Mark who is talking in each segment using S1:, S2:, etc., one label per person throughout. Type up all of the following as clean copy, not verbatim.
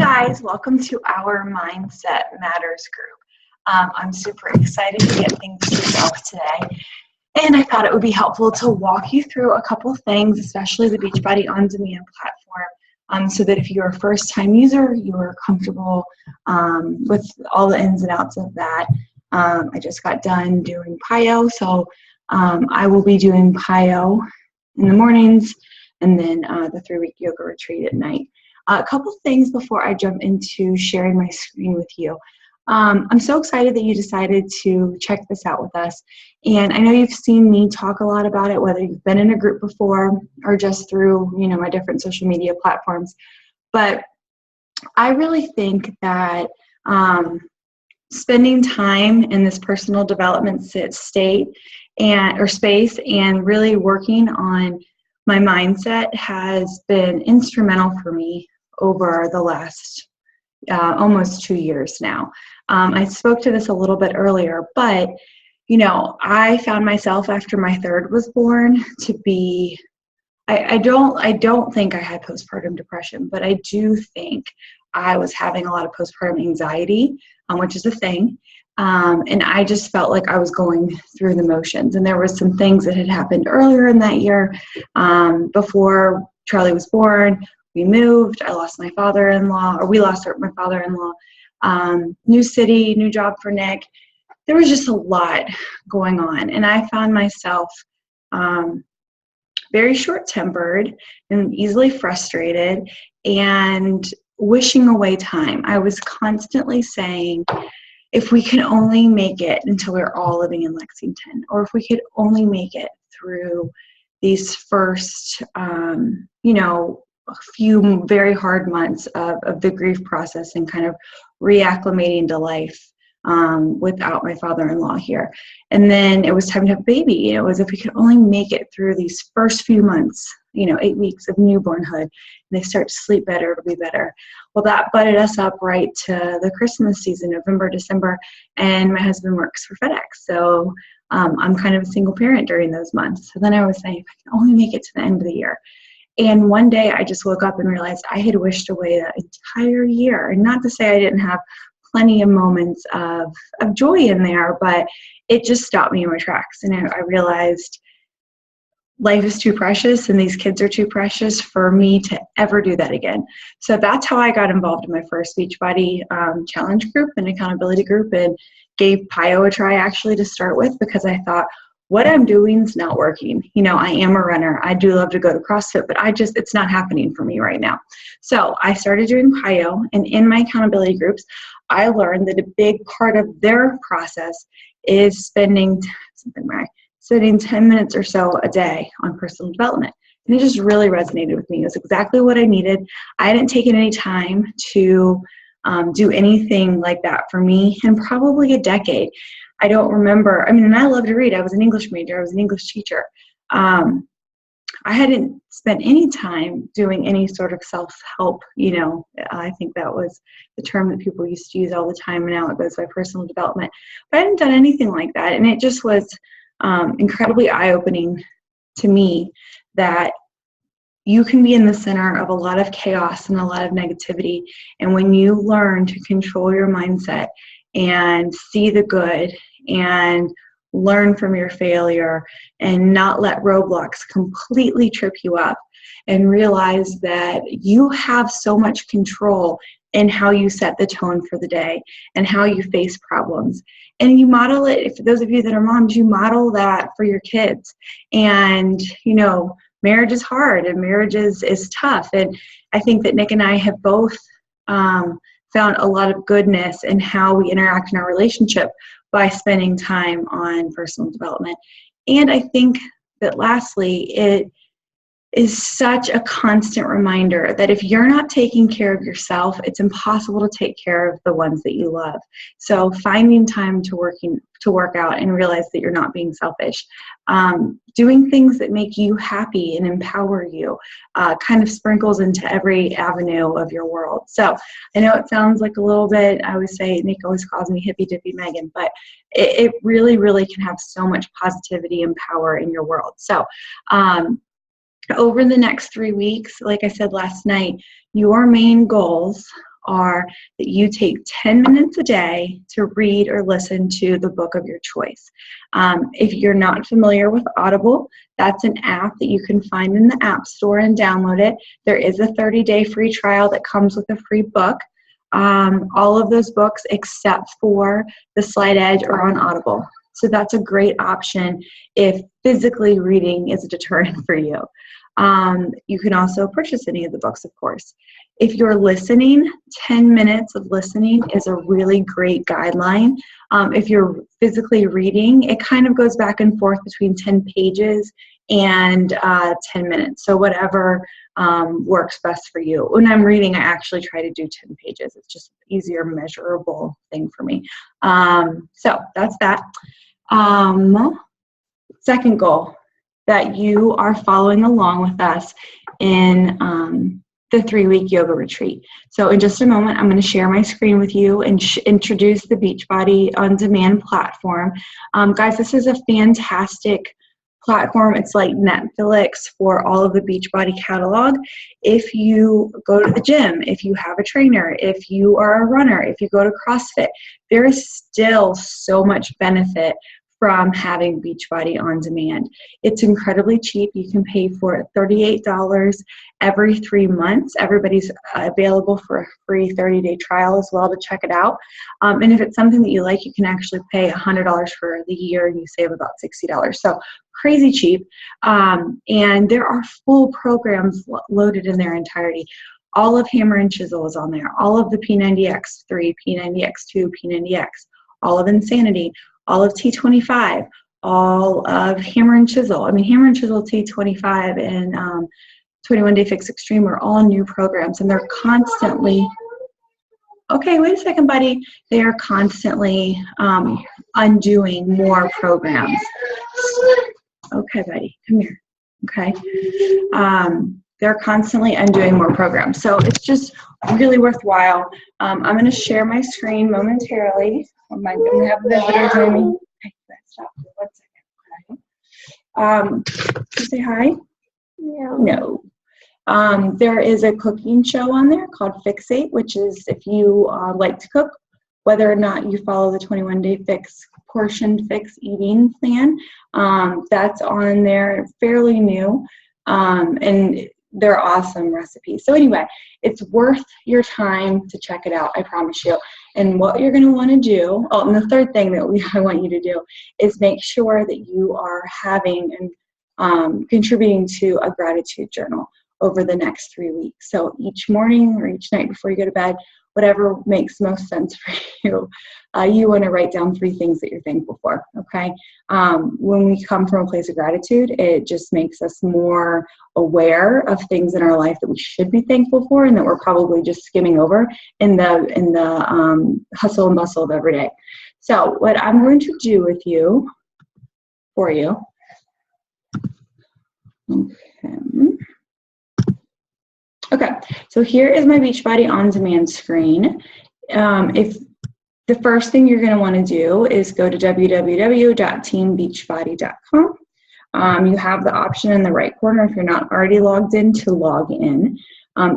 S1: guys, welcome to our Mindset Matters group. I'm super excited to get things kicked off today, and I thought it would be helpful to walk you through a couple things, especially the Beachbody On Demand platform, so that if you're a first-time user, you are comfortable with all the ins and outs of that. I just got done doing PIO, so I will be doing PIO in the mornings, and then the 3-week yoga retreat at night. A couple things before I jump into sharing my screen with you. I'm so excited that you decided to check this out with us. And I know you've seen me talk a lot about it, whether you've been in a group before or just through, my different social media platforms. But I really think that spending time in this personal development state or space and really working on my mindset has been instrumental for me over the last almost 2 years now. I spoke to this a little bit earlier, but I found myself after my third was born to be, I don't think I had postpartum depression, but I do think I was having a lot of postpartum anxiety, which is a thing. And I just felt like I was going through the motions. And there were some things that had happened earlier in that year. Before Charlie was born, we moved. I lost my father-in-law, or we lost my father-in-law. New city, new job for Nick. There was just a lot going on. And I found myself very short-tempered and easily frustrated and wishing away time. I was constantly saying, if we could only make it until we're all living in Lexington, or if we could only make it through these first, a few very hard months of the grief process and kind of reacclimating to life without my father-in-law here. And then it was time to have a baby. It was if we could only make it through these first few months, 8 weeks of newbornhood, and they start to sleep better, it'll be better. Well, that butted us up right to the Christmas season, November, December, and my husband works for FedEx. So I'm kind of a single parent during those months. So then I was saying, if I can only make it to the end of the year. And one day I just woke up and realized I had wished away that entire year. And not to say I didn't have plenty of moments of joy in there, but it just stopped me in my tracks. And I realized life is too precious and these kids are too precious for me to ever do that again. So that's how I got involved in my first Beachbody challenge group and accountability group, and gave PIO a try actually to start with, because I thought, what I'm doing is not working. I am a runner. I do love to go to CrossFit, but it's not happening for me right now. So I started doing PIO, and in my accountability groups, I learned that a big part of their process is spending 10 minutes or so a day on personal development. And it just really resonated with me. It was exactly what I needed. I hadn't taken any time to do anything like that for me in probably a decade. I don't remember. And I love to read. I was an English major. I was an English teacher. I hadn't spent any time doing any sort of self-help. I think that was the term that people used to use all the time, and now it goes by personal development. But I hadn't done anything like that, and it just was incredibly eye-opening to me that you can be in the center of a lot of chaos and a lot of negativity, and when you learn to control your mindset and see the good and learn from your failure and not let roadblocks completely trip you up, and realize that you have so much control in how you set the tone for the day and how you face problems. And you model it, for those of you that are moms, you model that for your kids. And, marriage is hard and marriage is tough. And I think that Nick and I have both found a lot of goodness in how we interact in our relationship by spending time on personal development. And I think that lastly, it is such a constant reminder that if you're not taking care of yourself, it's impossible to take care of the ones that you love. So finding time to work out and realize that you're not being selfish. Doing things that make you happy and empower you kind of sprinkles into every avenue of your world. So I know it sounds like a little bit, I always say, Nick always calls me hippy dippy Megan, but it really, really can have so much positivity and power in your world. So over the next 3 weeks, like I said last night, your main goals are that you take 10 minutes a day to read or listen to the book of your choice. If you're not familiar with Audible, that's an app that you can find in the App Store and download it. There is a 30-day free trial that comes with a free book. All of those books except for The Slight Edge are on Audible. So that's a great option if physically reading is a deterrent for you. You can also purchase any of the books, of course. If you're listening, 10 minutes of listening is a really great guideline. If you're physically reading, it kind of goes back and forth between 10 pages and 10 minutes. So whatever works best for you. When I'm reading, I actually try to do 10 pages. It's just an easier, measurable thing for me. So that's that. Second goal, that you are following along with us in the 3-week yoga retreat. So in just a moment, I'm going to share my screen with you and introduce the Beachbody On Demand platform. Guys, this is a fantastic platform. It's like Netflix for all of the Beachbody catalog. If you go to the gym, if you have a trainer, if you are a runner, if you go to CrossFit, there is still so much benefit from having Beachbody On Demand. It's incredibly cheap. You can pay for $38 every 3 months. Everybody's available for a free 30-day trial as well to check it out. And if it's something that you like, you can actually pay $100 for the year and you save about $60. So crazy cheap. And there are full programs loaded in their entirety. All of Hammer and Chisel is on there. All of the P90X3, P90X2, P90X, all of Insanity, all of T25, all of Hammer and Chisel. I mean, Hammer and Chisel, T25, and 21 Day Fix Extreme are all new programs, and they're constantly, okay, wait a second, buddy. They are constantly undoing more programs. Okay, buddy, come here. Okay. They're constantly undoing more programs. So it's just really worthwhile. I'm going to share my screen momentarily. I'm going to have a visitor join me. Okay, stop for 1 second. Okay. Did you say hi? No. There is a cooking show on there called Fixate, which is if you like to cook, whether or not you follow the 21 Day Fix portioned fix eating plan. That's on there, fairly new, and they're awesome recipes. So anyway, it's worth your time to check it out, I promise you. And what you're going to want to do, oh, and the third thing that I want you to do is make sure that you are having and contributing to a gratitude journal over the next 3 weeks. So each morning or each night before you go to bed, whatever makes most sense for you, you want to write down 3 things that you're thankful for, okay? When we come from a place of gratitude, it just makes us more aware of things in our life that we should be thankful for and that we're probably just skimming over in the hustle and bustle of every day. So what I'm going to do with you, for you, okay, so here is my Beachbody On Demand screen. If the first thing you're going to want to do is go to www.teambeachbody.com. You have the option in the right corner if you're not already logged in to log in.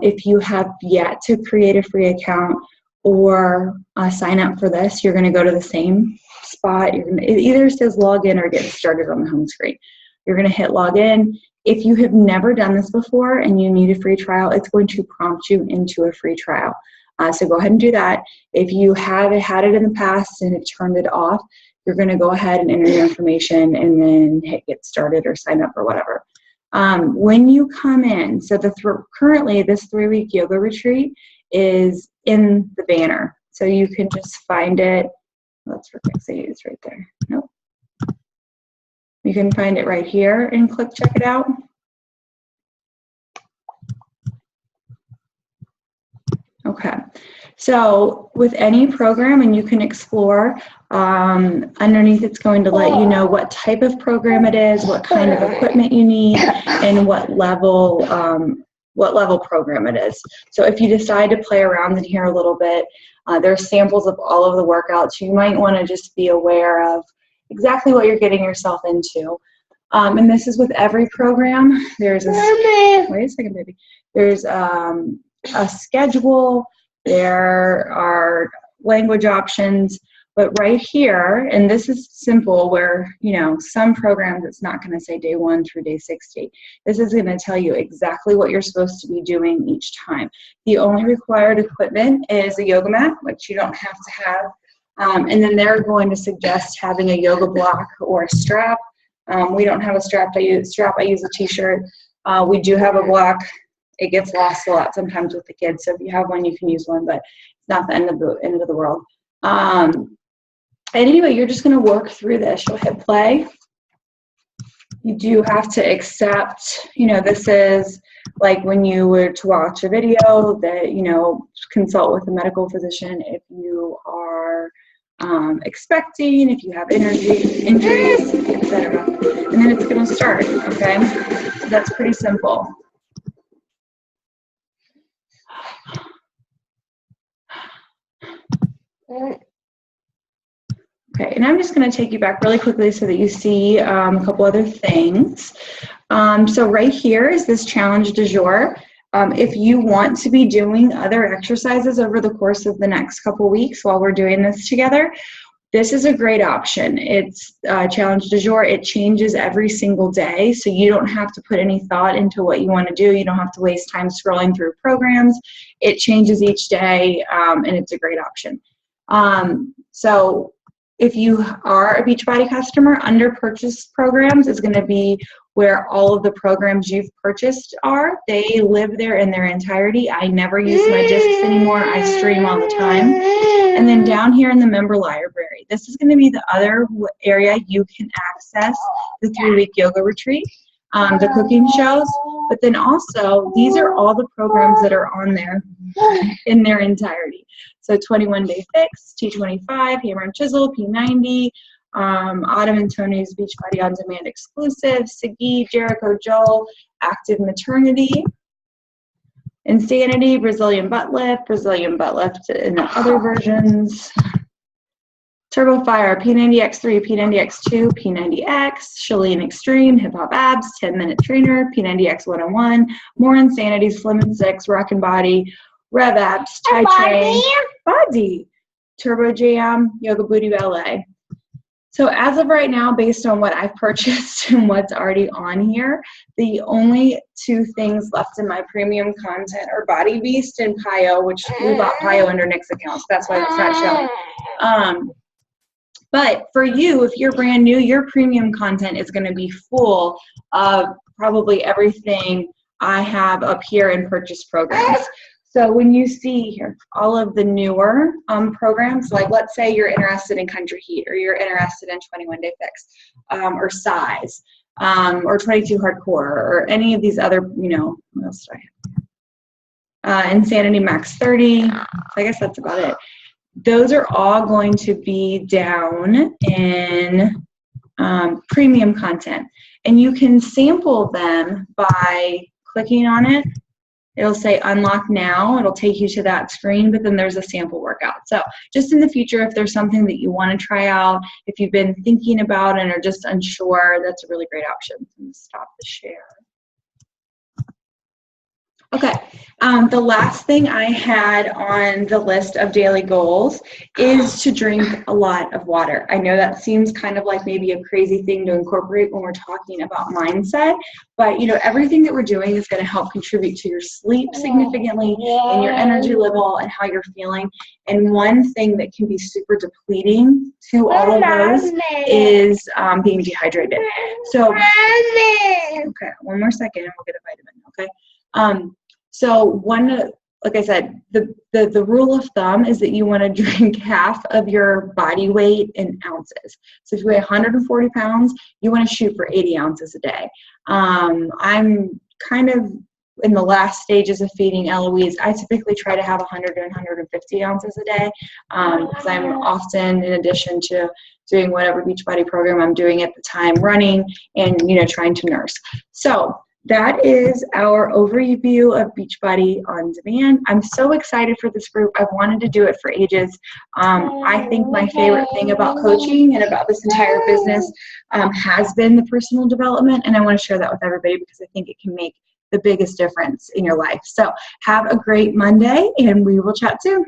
S1: If you have yet to create a free account or sign up for this, you're going to go to the same spot. It either says log in or get started on the home screen. You're going to hit log in. If you have never done this before and you need a free trial, it's going to prompt you into a free trial. So go ahead and do that. If you have had it in the past and have turned it off, you're going to go ahead and enter your information and then hit get started or sign up or whatever. When you come in, so currently this 3-week yoga retreat is in the banner. So you can just find it. That's for Fixate, it's right there. Nope. You can find it right here and click check it out. Okay, so with any program, and you can explore, underneath it's going to let you know what type of program it is, what kind of equipment you need, and what level program it is. So if you decide to play around in here a little bit, there's samples of all of the workouts. You might want to just be aware of exactly what you're getting yourself into. And this is with every program. There's a, wait a second, baby. There's a schedule. There are language options, but right here, and this is simple where, you know, some programs it's not going to say day 1 through day 60. This is going to tell you exactly what you're supposed to be doing each time. The only required equipment is a yoga mat, which you don't have to have. And then they're going to suggest having a yoga block or a strap. We don't have a strap. I use a t-shirt. We do have a block. It gets lost a lot sometimes with the kids. So if you have one, you can use one, but it's not the end of the world. And anyway, you're just going to work through this. You'll hit play. You do have to accept, you know, this is like when you were to watch a video that, you know, consult with a medical physician if you are expecting, if you have injuries, etc. And then it's going to start, okay? So that's pretty simple. Okay, and I'm just going to take you back really quickly so that you see a couple other things. So right here is this challenge du jour. If you want to be doing other exercises over the course of the next couple weeks while we're doing this together, this is a great option. It's challenge du jour. It changes every single day, so you don't have to put any thought into what you want to do. You don't have to waste time scrolling through programs. It changes each day, and it's a great option. So if you are a Beachbody customer, under purchase programs is going to be where all of the programs you've purchased are. They live there in their entirety. I never use my discs anymore. I stream all the time. And then down here in the member library, this is going to be the other area you can access the 3-week yoga retreat, the cooking shows, but then also these are all the programs that are on there in their entirety. So 21 Day Fix, T25, Hammer and Chisel, P90, Autumn and Tony's Beachbody On Demand exclusive, Sagi, Jericho Joel, Active Maternity, Insanity, Brazilian Butt Lift in the other versions, Turbo Fire, P90X3, P90X2, P90X, Chalene Extreme, Hip Hop Abs, 10-Minute Trainer, P90X 101, More Insanity, Slim and 6, Rockin' Body, Rev Abs, Tai Train, Body, Turbo Jam, Yoga Booty Ballet. So as of right now, based on what I've purchased and what's already on here, the only 2 things left in my premium content are Body Beast and Pio, which we bought Pio under Nick's account, so that's why it's not showing. But for you, if you're brand new, your premium content is going to be full of probably everything I have up here in purchase programs. So when you see here all of the newer programs, like let's say you're interested in Country Heat, or you're interested in 21 Day Fix, or Size, or 22 Hardcore, or any of these other, you know, what else do I have? Insanity Max 30. So I guess that's about it. Those are all going to be down in premium content, and you can sample them by clicking on it. It'll say unlock now. It'll take you to that screen, but then there's a sample workout. So just in the future, if there's something that you want to try out, if you've been thinking about and are just unsure, that's a really great option. I'm going to stop the share. Okay, the last thing I had on the list of daily goals is to drink a lot of water. I know that seems kind of like maybe a crazy thing to incorporate when we're talking about mindset, but you know, everything that we're doing is going to help contribute to your sleep significantly and your energy level and how you're feeling. And one thing that can be super depleting to all of those is being dehydrated. So, okay, one more second and we'll get a vitamin, okay? So like I said, the rule of thumb is that you want to drink half of your body weight in ounces. So if you weigh 140 pounds, you want to shoot for 80 ounces a day. I'm kind of in the last stages of feeding Eloise. I typically try to have 100 to 150 ounces a day because I'm often, in addition to doing whatever Beachbody program I'm doing at the time, running and, you know, trying to nurse. So that is our overview of Beachbody On Demand. I'm so excited for this group. I've wanted to do it for ages. I think my favorite thing about coaching and about this entire business has been the personal development, and I want to share that with everybody because I think it can make the biggest difference in your life. So have a great Monday, and we will chat soon.